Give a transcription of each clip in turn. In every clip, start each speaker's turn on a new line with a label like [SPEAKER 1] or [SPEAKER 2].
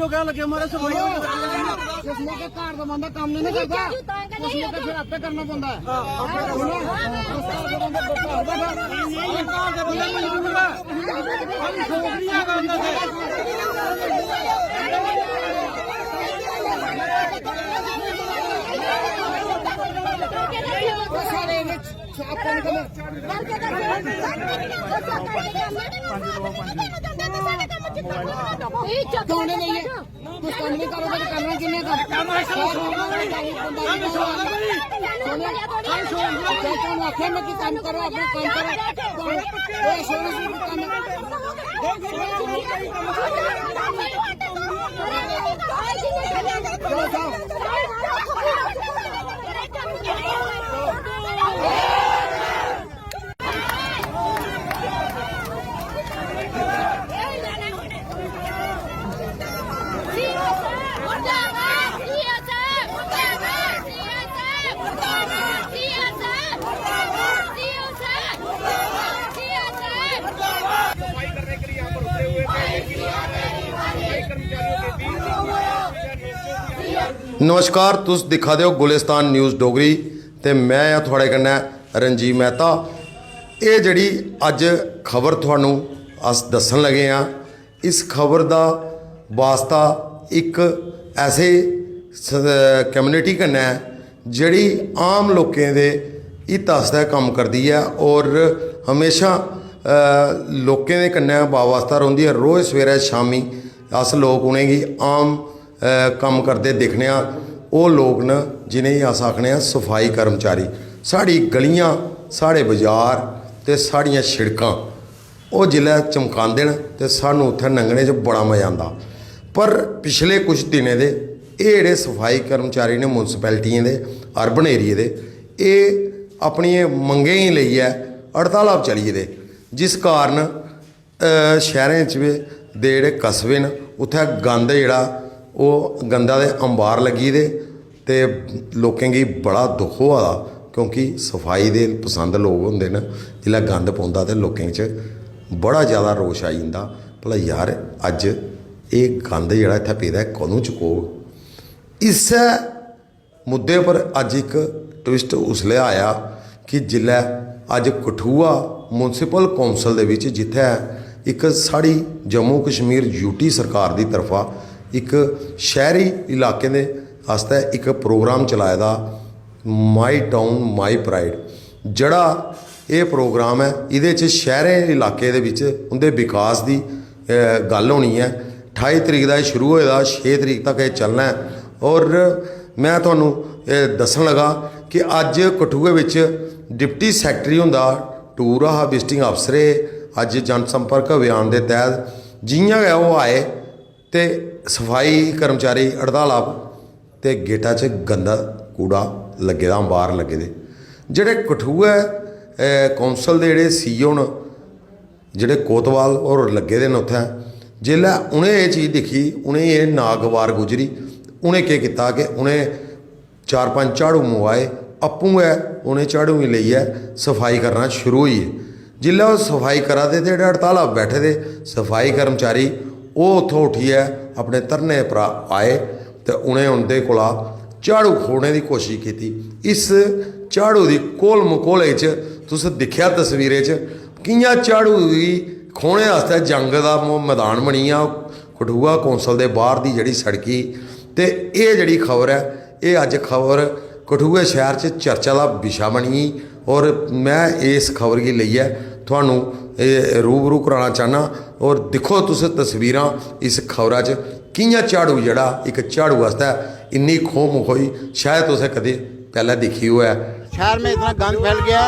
[SPEAKER 1] क्या लगे हमारे सफाई के घर का बंदा काम नहीं करता फिर आपे करना पड़ता करना किन्ने आखे मैं काम करो अपना
[SPEAKER 2] नमस्कार, तुस दिखा दे हो गुलिस्तान न्यूज़ डोगरी ते मैं आ थोड़े कन्नै रंजीव मेहता। ये जड़ी अज खबर थानू अस दसन लगे हाँ, इस खबर दा वास्ता एक ऐसे कम्यूनिटी कन्नै जड़ी आम लोकें दे हित आस्तै कम्म करदी है और हमेशा लोकें दे कन्नै वाबस्ता रौंह्दी है। रोज़ सवेरे शामी अस लोग उनेंगी आम कम्म करते दिक्खने वो लोग न जिन्हें अस आखने सफाई कर्मचारी। साड़ी गलियां, साढ़े बाजार ते साड़ियां शिड़कां वो जिल्लै चमकांदे न ते सानू उत्थै लंघने च बड़ा मज़ा आंदा। पर पिछले कुछ दिनें दे ये जेह्ड़े सफाई कर्मचारी ने म्यूनसिपैलिटियें दे अर्बन एरिए दे अपनी मंगें गी लेइयै हड़ताल पर चली गेदे, जिस कारण शहरें च दे जेह्ड़े कस्बे न उत्थै गंद जेह्ड़ा वो गंदा दे अंबार लगी दे ते लोकें गी बड़ा दुख होआ दा, क्योंकि सफाई दे पसंद लोग होंदे न। जिल्लै गंद पौंदा ते लोकें च बड़ा ज़्यादा रोश आई जंदा, भला यार अज्ज एह् गंद जेह्ड़ा इत्थै पेदा कदूं चुकोग। इस्सै मुद्दे पर अज्ज एक ट्विस्ट उसलै आया कि जिल्लै अज्ज कठुआ म्यूनसिपल कौंसल दे विच जित्थै एक साड़ी जम्मू कश्मीर यूटी सरकार दी तरफा एक शहरी इलाके दे आस्ते एक प्रोग्राम चलाए दा माई टाउन माई प्राइड। जड़ा ये प्रोग्राम है इहदे च शहरें इलाके दे विच उंदे विकास दी गल होनी है। 28 तरीक दा शुरू होए दा, 6 तरीक तक ये चलना है। और मैं तुहानू दस्सन लगा कि अज कठुए विच डिप्टी सैकटरी हुंदा टूर हा, विजिटिंग अफसर अज जनसंपर्क अभियान के तहत जियां गै वो आए तो सफाई कर्मचारी हड़ताला ते गेटा च गंदा कूड़ा लगे दा, अंबार लगे दे। जेह्ड़े कठुआ कौंसल दे जेह्ड़े सीईओ न जेह्ड़े कोतवाल और लगे दे न उत्थै, जेल्लै उ'नें ये चीज़ दिक्खी उ'नें ये नागवार गुजरी। उ'नें केह् कीता कि उ'नें 4-5 झाड़ू मंगवाए, आपूं गै उ'नें झाड़ू गी लेइयै सफाई करना शुरू होई गे। जिल्लै ओह् सफाई करा दे ते जेह्ड़े हड़ताला बैठे दे सफाई कर्मचारी वो उत्थों उठियै अपने धरने पर आए तो उन्हें उंदे कोला झाड़ू खोने की कोशिश की। इस झाड़ू की कोल मकोले च तुस दिक्खेआ तस्वीरें च कियां झाड़ू की खोने आस्तै जंग का मैदान बनी आ कठुआ कौंसल के बाहर की जिहड़ी सड़की। तो ये जिहड़ी खबर है ये अज खबर कठुआ शहर च चर्चा का विशा बनी और मैं इस खबर की लेइयै तुहानू रूबरू कराना चाहना। और दिक्खो तुस तस्वीरां इस खबरा च कियां झाड़ू जड़ा एक झाड़ू वास्ते इन्नी खो मुखोई शायद तुसें कदे पहले दिखी हुआ है।
[SPEAKER 3] शहर में इतना गंद फैल गया,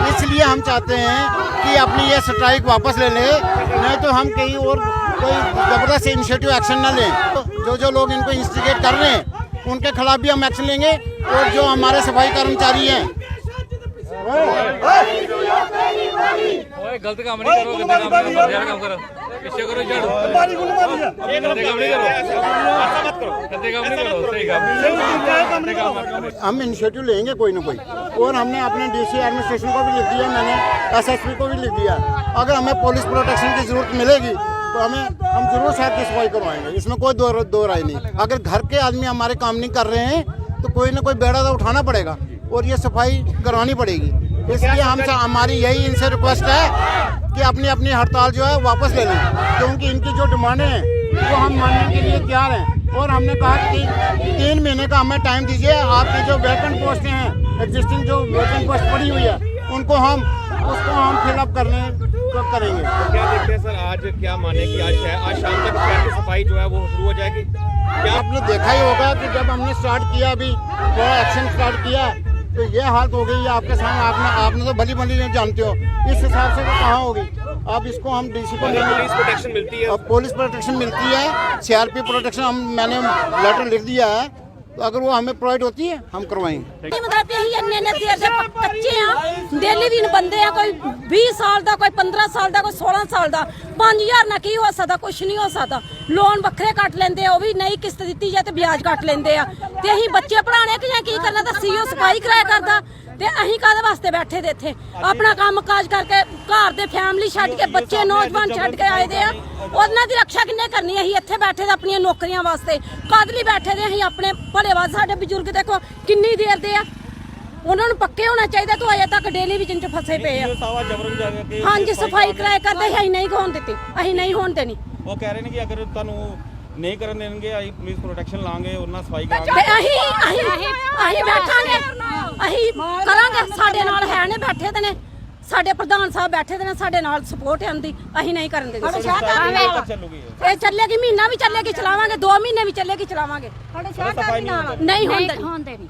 [SPEAKER 3] इसलिए हम चाहते हैं कि अपनी ये स्ट्राइक वापस ले लें, नहीं तो हम कहीं और कोई ज़बरदस्त इनिशिएटिव एक्शन ना लें। जो लोग इनको इंस्टिगेट कर रहे हैं उनके खिलाफ भी हम एक्शन लेंगे। और जो हमारे सफाई कर्मचारी हैं,
[SPEAKER 4] गलत काम नहीं करो, गंदे काम करो, पीछे करो झाड़ू, गंदे काम नहीं करो, ऐसा मत करो, गंदे काम नहीं करो, सही काम।
[SPEAKER 3] हम इनिशिएटिव लेंगे कोई ना कोई। और हमने अपने डीसी एडमिनिस्ट्रेशन को भी लिख दिया, मैंने एसएसपी को भी लिख दिया। अगर हमें पुलिस प्रोटेक्शन की जरूरत मिलेगी तो हम जरूर शहर की सफाई करवाएंगे, इसमें कोई दो राय नहीं। अगर घर के आदमी हमारे काम नहीं कर रहे हैं तो कोई ना कोई बेड़ा तो उठाना पड़ेगा और ये सफाई करवानी पड़ेगी। इसलिए हमारी यही इनसे रिक्वेस्ट है कि अपनी अपनी हड़ताल जो है वापस ले लें, क्योंकि इनकी जो डिमांडें हैं वो हम मानने के लिए तैयार हैं। और हमने कहा कि 3 महीने का हमें टाइम दीजिए। आपकी जो वैकेंट पोस्टें हैं, एग्जिस्टिंग जो वैकेंट पोस्ट पड़ी हुई है, उसको हम फिलअप करेंगे।
[SPEAKER 5] तो क्या देखते हैं सर, आज क्या माने कि आज शाम तक शहर की सफाई जो है वो शुरू हो जाएगी?
[SPEAKER 3] क्या आपने देखा ही होगा कि जब हमने स्टार्ट किया, अभी थोड़ा एक्शन स्टार्ट किया तो ये हालत हो गई है आपके सामने। आपने तो भली भली जानते हो, इस हिसाब से तो कहाँ होगी। अब इसको हम डीसी को
[SPEAKER 5] पुलिस प्रोटेक्शन मिलती है,
[SPEAKER 3] अब पुलिस प्रोटेक्शन मिलती है, सीआरपी प्रोटेक्शन मैंने लेटर लिख दिया है, तो अगर वो हमें प्रोवाइड होती है हम करवाएंगे।
[SPEAKER 6] कच्चे हैं, डेली भी बंदे हैं, कोई 20 साल का, कोई 15 साल का, कोई 16 साल का। 5000 ना की हो सकता, कुछ नहीं हो सकता। लोन वखरे कट लेंदे आ, वो भी नई किस्त दी जाए तो ब्याज कट लेंदे आ। ते अहीं बच्चे पढ़ाने कि की करना, तो सीओ सफाई कराया करदा ते अहीं काहदे वास्ते बैठे दे इत्थे। अपना काम काज करके घर दे फैमिली छड्ड के, बच्चे नौजवान छड्ड के आए दे आ। ਉਹਨਾਂ ਦੀ ਰੱਖਿਆ ਕਿੰਨੇ ਕਰਨੀ? ਅਸੀਂ ਇੱਥੇ ਬੈਠੇ ਤੇ ਆਪਣੀਆਂ ਨੌਕਰੀਆਂ ਵਾਸਤੇ ਕਦ ਲਈ ਬੈਠੇ ਦੇ? ਅਸੀਂ ਆਪਣੇ ਭਲੇ ਵਾਸਤੇ। ਸਾਡੇ ਬਜ਼ੁਰਗ ਦੇਖੋ ਕਿੰਨੀ ਦੇਰ ਦੇ ਆ, ਉਹਨਾਂ ਨੂੰ ਪੱਕੇ ਹੋਣਾ ਚਾਹੀਦਾ। ਤੂੰ ਅਜੇ ਤੱਕ ਡੇਲੀ ਵਿੱਚ ਫਸੇ ਪਏ ਆ। ਹਾਂਜੀ, ਸਫਾਈ ਕਰਾਇਆ ਕਰਦੇ ਅਸੀਂ ਨਹੀਂ ਹੋਣ ਦਿੱਤੀ, ਅਸੀਂ ਨਹੀਂ ਹੋਣ ਦੇਣੀ।
[SPEAKER 5] ਉਹ ਕਹਿ ਰਹੇ ਨੇ ਕਿ ਅਗਰ ਤੁਹਾਨੂੰ ਨਹੀਂ ਕਰਨ ਦੇਣਗੇ ਅਸੀਂ ਪੁਲਿਸ ਪ੍ਰੋਟੈਕਸ਼ਨ ਲਾਂਗੇ, ਉਹਨਾਂ ਸਫਾਈ
[SPEAKER 6] ਤੇ
[SPEAKER 5] ਕਰਾਂਗੇ।
[SPEAKER 6] ਅਸੀਂ ਬੈਠਾਂਗੇ, ਅਸੀਂ ਕਰਾਂਗੇ। ਸਾਡੇ ਨਾਲ ਹੈ ਨੇ, ਬੈਠੇ ਦੇ ਨੇ ਸਾਡੇ ਪ੍ਰਧਾਨ ਸਾਹਿਬ, ਬੈਠੇ ਦੇ ਨੇ ਸਾਡੇ ਨਾਲ, ਸਪੋਰਟ ਆਂਦੀ। ਅਸੀਂ ਨਹੀਂ ਕਰਨ ਦੇਣੀ। ਇਹ ਚੱਲੇਗੀ, ਮਹੀਨਾ ਵੀ ਚੱਲੇਗੀ, ਚਲਾਵਾਂਗੇ। 2 ਮਹੀਨੇ ਵੀ ਚੱਲੇਗੀ, ਚਲਾਵਾਂਗੇ। ਨਹੀਂ ਹੋਣ ਦੇਣੀ।